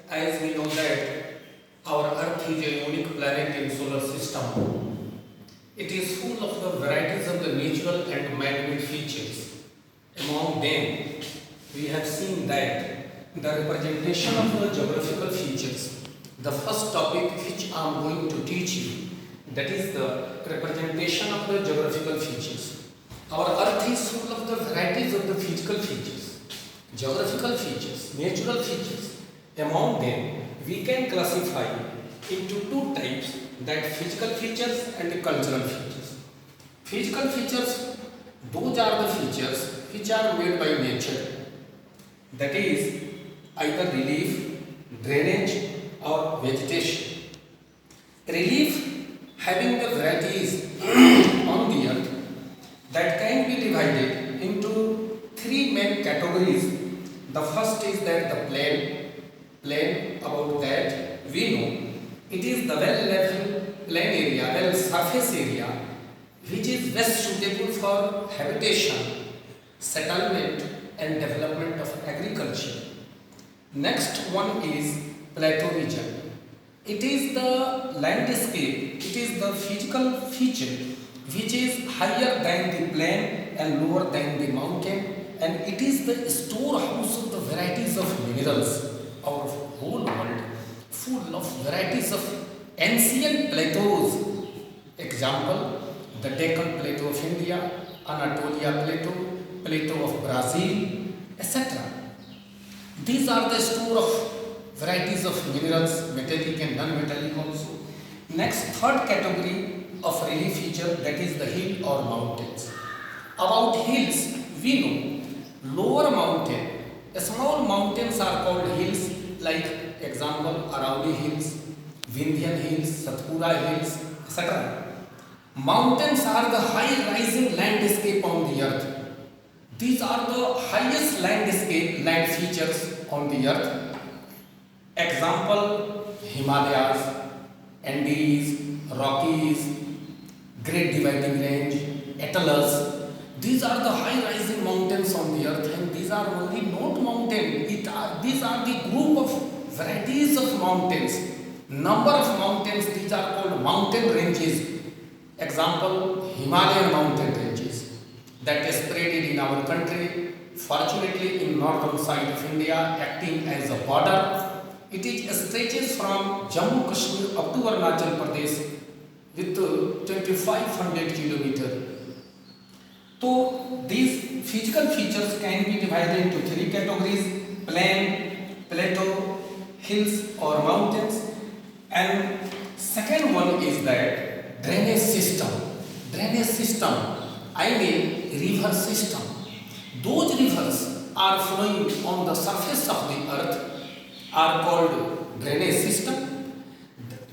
As we know that our Earth is a unique planet in solar system. It is full of the varieties of the natural and man-made features. Among them, we have seen that the representation of the geographical features. The first topic which I am going to teach you, that is the representation of the geographical features. Our Earth is full of the varieties of the physical features, geographical features, natural features. Among them, we can classify into two types, that physical features and the cultural features. Physical features, those are the features which are made by nature, that is either relief, drainage or vegetation. Relief having the varieties on the earth that can be divided into three main categories. The first is that the plain, about that we know it is the well level plain area, well surface area, which is best suitable for habitation, settlement and development of agriculture. Next one is plateau region. It is the landscape, it is the physical feature which is higher than the plain and lower than the mountain, and it is the storehouse of the varieties of minerals. Our whole world full of varieties of ancient plateaus. Example, the Deccan Plateau of India, Anatolia Plateau, Plateau of Brazil, etc. These are the store of varieties of minerals, metallic and non-metallic also. Next, third category of relief feature, that is the hill or mountains. About hills, we know lower mountain, small mountains are called hills, like example Arauli Hills, Vindhyan Hills, Satpura Hills, etc. Mountains are the high rising landscape on the earth. These are the highest land features on the earth. Example, Himalayas, Andes, Rockies, Great Dividing Range, Atlas. These are the high rising mountains on the earth, and these are only not mountains. These are the group of varieties of mountains. Number of mountains, these are called mountain ranges. Example, Himalayan mountain ranges that is spread in our country, fortunately in northern side of India, acting as a border. It stretches from Jammu Kashmir up to Arunachal Pradesh with 2500 kilometers. So these physical features can be divided into three categories: plain, plateau, hills or mountains. And second one is that drainage system. Drainage system, I mean river system. Those rivers are flowing on the surface of the earth are called drainage system.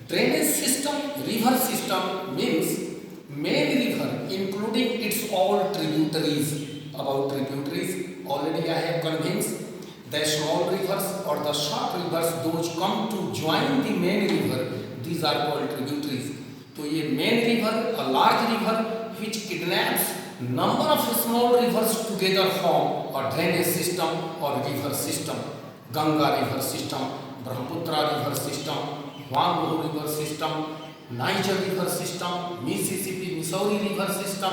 Drainage system, river system means main river including its all tributaries. About tributaries, already I have convinced. The small rivers or the short rivers, those come to join the main river, these are called tributaries. So a main river, a large river which kidnaps number of small rivers together form a drainage system or river system. Ganga river system, Brahmaputra river system, Huanghe river system, Niger river system, Mississippi, Missouri river system,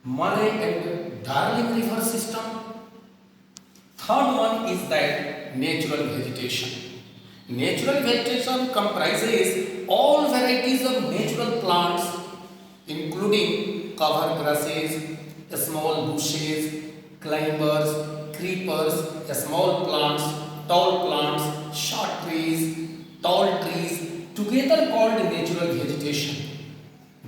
Murray and Darling river system. Third one is that natural vegetation. Natural vegetation comprises all varieties of natural plants, including cover grasses, small bushes, climbers, creepers, small plants, tall plants, short trees, tall trees, together called natural vegetation.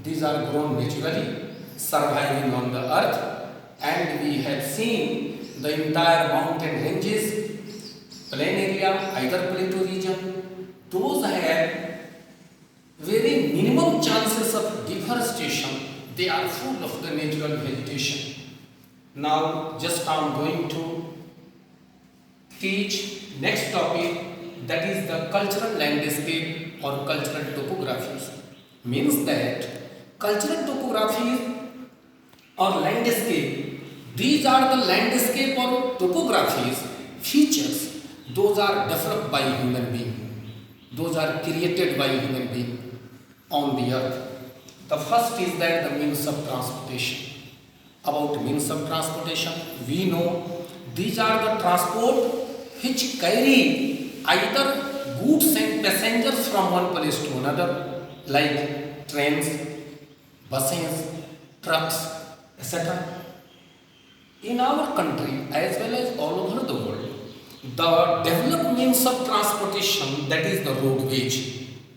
These are grown naturally, surviving on the earth, and we have seen the entire mountain ranges, plain area, either plateau region, those have very minimum chances of deforestation. They are full of the natural vegetation. Now just I am going to teach next topic, that is the cultural landscape or cultural topographies. Means that cultural topographies or landscape, these are the landscape or topographies features those are developed by human being. Those are created by human being on the earth. The first is that the means of transportation. About means of transportation, we know these are the transport which carry either goods and passengers from one place to another, like trains, buses, trucks, etc. In our country as well as all over the world, the developed means of transportation, that is the roadway,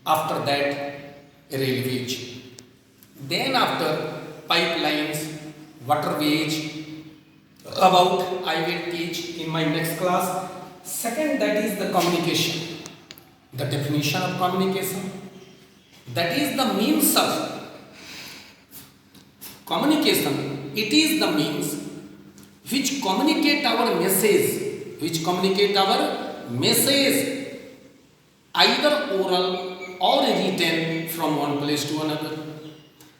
after that railways, then after pipelines, waterways, about I will teach in my next class. Second, that is the communication. The definition of communication, that is the means of communication. It is the means which communicate our message, either oral or written from one place to another.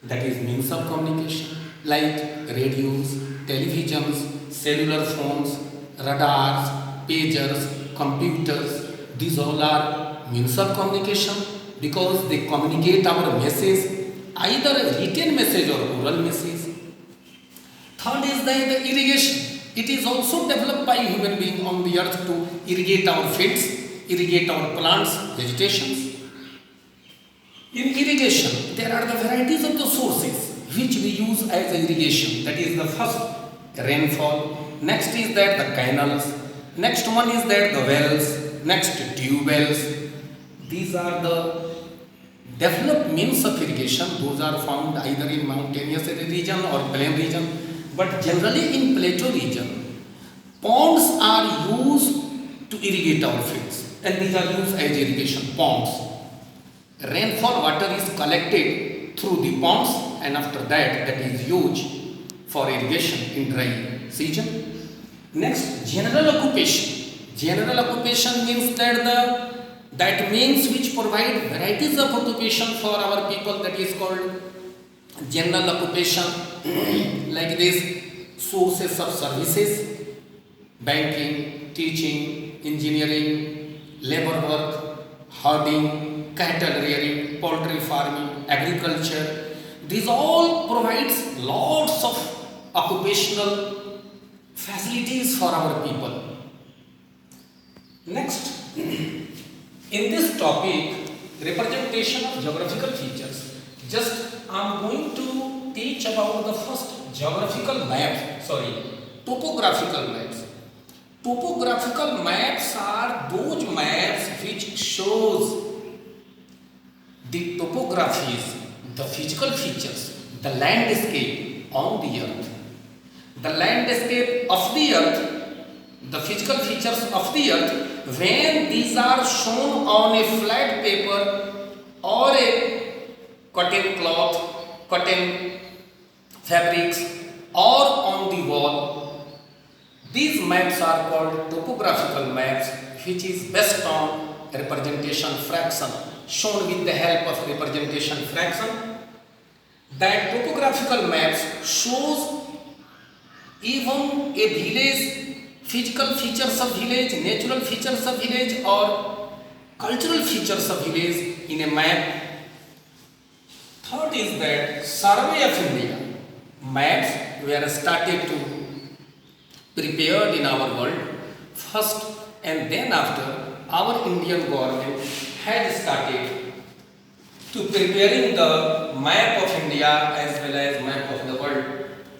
That is means of communication, like radios, televisions, cellular phones, radars, pagers, computers. These all are means of communication because they communicate our message, either a written message or oral message. Third is the irrigation. It is also developed by human being on the earth to irrigate our fields, irrigate our plants, vegetations. In irrigation, there are the varieties of the sources which we use as irrigation. That is the first, rainfall. Next is that the canals. Next one is that the wells. Next, tube wells. These are the developed means of irrigation. Those are found either in mountainous region or plain region. But generally in plateau region, ponds are used to irrigate our fields, and these are used as irrigation ponds. Rainfall water is collected through the ponds, and after that is used for irrigation in dry season. Next, general occupation. General occupation means that means which provide varieties of occupation for our people, that is called general occupation. Like this, sources of services, banking, teaching, engineering, labor work, herding, cattle rearing, poultry farming, agriculture. These all provides lots of occupational facilities for our people. Next, in this topic, representation of geographical features, just I am going to teach about the first topographical maps. Topographical maps are those maps which shows the topographies, the physical features, the landscape on the earth. The landscape of the earth, the physical features of the earth, when these are shown on a flat paper or a cotton cloth, cotton fabrics, or on the wall, these maps are called topographical maps, which is based on representation fraction, shown with the help of representation fraction. That topographical maps shows even a village, physical features of village, natural features of village, or cultural features of village in a map. Third is that Survey of India. Maps were started to prepared in our world first, and then after our Indian government had started to preparing the map of India as well as map of the world.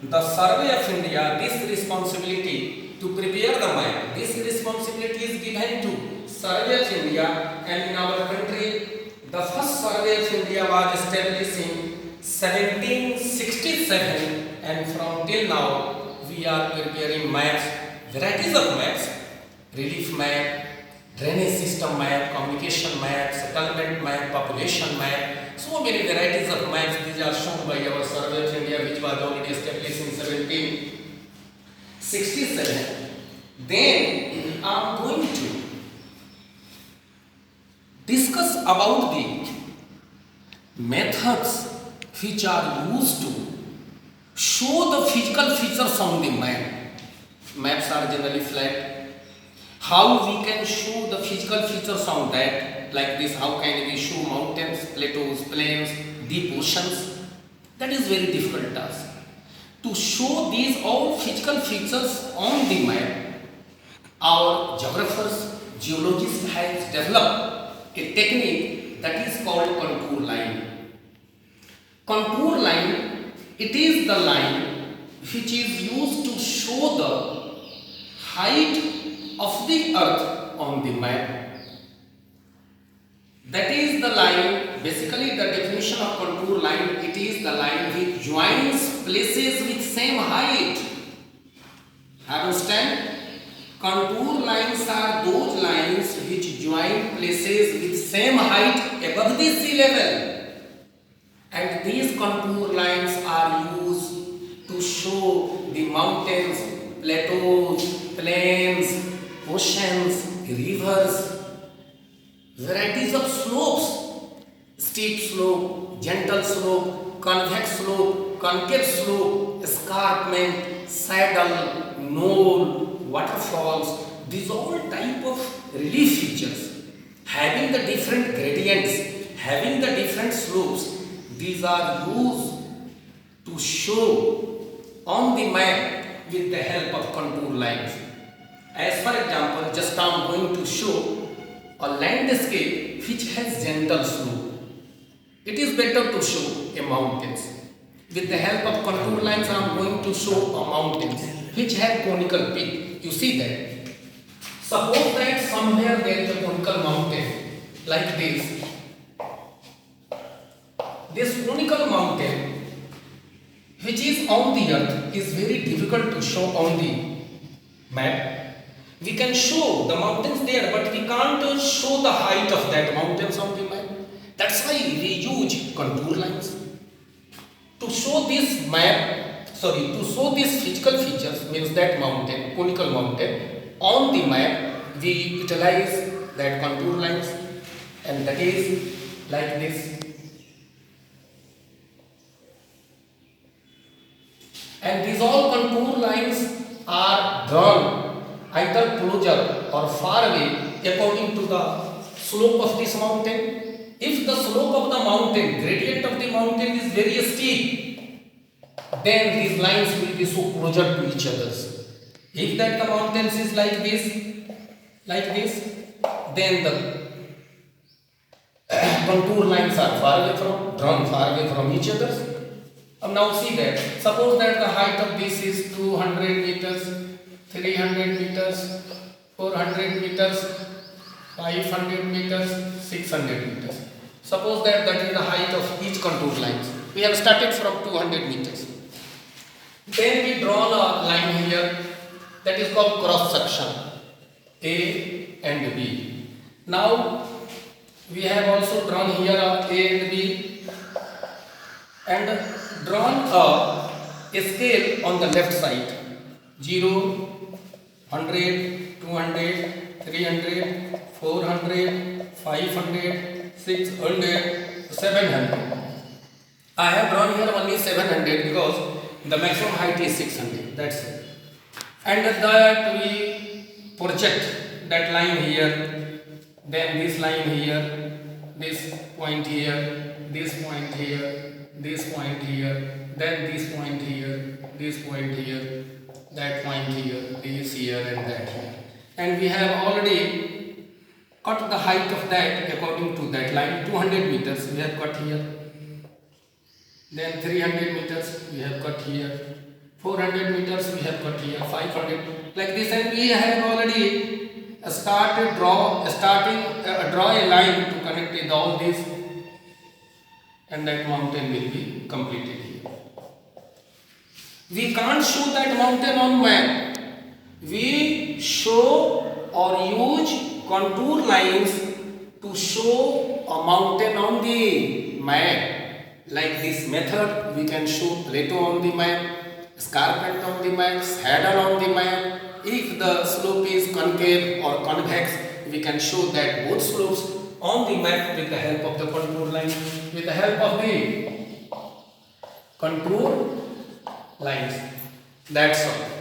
The Survey of India, this responsibility to prepare the map, this responsibility is given to Survey of India, and in our country the first Survey of India was established in 1767, and from till now we are preparing maps, varieties of maps, relief map, drainage system map, communication map, settlement map, population map, so many varieties of maps. These are shown by our Survey of India, which was already established in 1767. Then I am going to discuss about the methods which are used to show the physical features on the map. Maps are generally flat. how we can show the physical features on that, like this, how can we show mountains, plateaus, plains, deep oceans? That is very difficult task. To show these all physical features on the map, our geographers, geologists have developed a technique that is called contour line. Contour line, it is the line which is used to show the height of the earth on the map. That is the line, basically the definition of contour line, it is the line which joins places with same height. Understand? Contour lines are those lines which join places with same height above the sea level. And these contour lines are used to show the mountains, plateaus, plains, oceans, rivers, varieties of slopes, steep slope, gentle slope, convex slope, concave slope, escarpment, saddle, knoll, waterfalls. These all type of relief features having the different gradients, having the different slopes. These are used to show on the map with the help of contour lines. As for example, just I am going to show a landscape which has gentle slope. It is better to show a mountains. With the help of contour lines, I am going to show a mountains which have conical peak. You see that? Suppose that somewhere there is a conical mountain like this. This conical mountain which is on the earth is very difficult to show on the map. We can show the mountains there, but we can't show the height of that mountains on the map. That's why we use contour lines. To show this map, to show these physical features, means that mountain, conical mountain, on the map, we utilize that contour lines, and that is like this. And these all contour lines are drawn either closer or far away according to the slope of this mountain. If the slope of the mountain, gradient of the mountain is very steep, then these lines will be so closer to each other. If that the mountains is like this, then the contour lines are drawn far away from each other. Now see that, suppose that the height of this is 200 meters, 300 meters, 400 meters, 500 meters, 600 meters. Suppose that is the height of each contour lines. We have started from 200 meters. Then we draw a line here that is called cross section, A and B. Now we have also drawn here A and B and drawn a scale on the left side, 0, 100, 200, 300, 400, 500, 600, 700. I have drawn here only 700 because the maximum height is 600, that's it. And that we project that line here, then this line here, this point here, this point here, this point here, then this point here, this point here, that point here, this here and that here. And we have already cut the height of that according to that line, 200 meters we have cut here. Then 300 meters we have cut here, 400 meters we have cut here, 500, like this, and we have already draw a line to connect with all this, and that mountain will be completed here. We can't show that mountain on map. We show or use contour lines to show a mountain on the map. Like this method, we can show plateau on the map, escarpment on the map, saddle on the map. If the slope is concave or convex, we can show that both slopes on the map with the help of the contour line, with the help of the contour lines. That's all.